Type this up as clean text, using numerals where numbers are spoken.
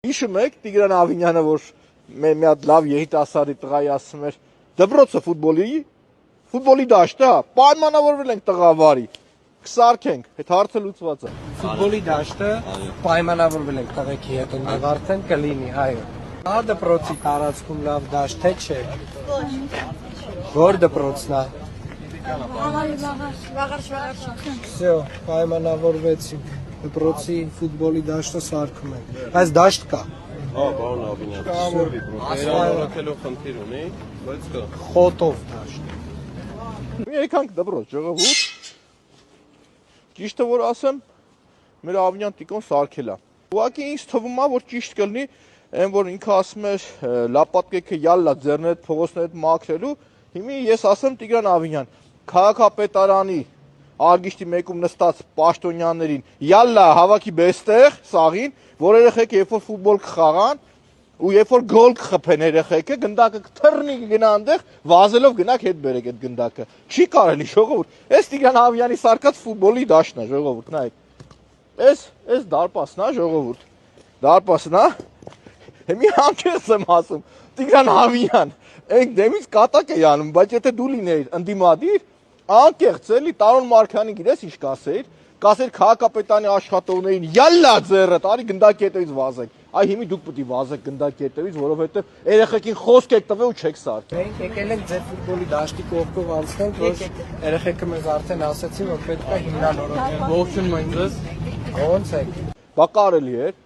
Հիշում եք Տիգրան Ավինյանը, որ մի հատ լավ երիտասարդի տղայի ասում էր, դպրոցը ֆուտբոլի դաշտ է, պայմանավորվել ենք տղավարի, կսարքենք, այդ հարցը լուծված է։ Ֆուտբոլի դաշտը պայմանավորվել ենք տղեկի հետ, այնտեղ արդեն կլինի, այո։ Ահա դպրոցի տարածքում լավ դաշտ է, չէ։ Որ դպրոցն է։ Всё, պայմանավորվեցինք։ Դպրոցի ֆուտբոլի դաշտը սարքում ենք։ Այս դաշտ կա։ Հա, բան Ավինյան։ Ասարքելով խնդիր ունի, բայց կա։ Խոտով դաշտ։ Եկանք դպրոց, ժողովուրդ։ Ճիշտը որ ասեմ, մեր Ավինյան Տիկոն սարքել է։ Ուղղակի ինձ թվում է, որ ճիշտ կլինի, այն որ ինքը ասում էր լապատկեքը յալլա ձեռներդ փողոցներդ մաքրելու, հիմա ես ասեմ Տիգրան Ավինյան, քաղաքապետարանի արգիշտի մեկում նստած պաշտոնյաներին յալլա հավաքի բեստեղ սաղին, որ երեխեք երբ որ ֆուտբոլ կխաղան ու երբ որ գոլ կխփեն երեխեքը, գնդակը կթռնի կգնա այնտեղ, վազելով գնաք հետ բերեք այդ գնդակը։ Չի կարելի, ժողովուրդ։ Այս Տիգրան Ավինյանի սարկած ֆուտբոլի դաշտն է, ժողովուրդ, նայեք։ Այս դարպասն է, ժողովուրդ։ Դարպասն է։ Հիմի անկեղծ եմ ասում, Տիգրան Ավինյան, այն դեմից կատակ է անում, բայց եթե դու լինեիր ընդդիմադիր, անկեղծ էլի Տարոն Մարկյանի գիտես ինչ կասեր քաղաքապետարանի աշխատողներին յալլա ձեռդ, արի գնդակի հետևից վազեք։ Այ հիմի դուք պետք է վազեք գնդակի հետևից, որովհետև երեխեքին խոսք եք տվել ու չեք սարքել։ Մենք եկել ենք ձեր ֆուտբոլի դաշտի կողքով անցնենք, որ երեխեքը մեզ արդեն ասացին, որ պետք է հիմնանորոգել։ Ողջունում ենք ձեզ։ Ո՞նց եք։ Բա կարելի էր։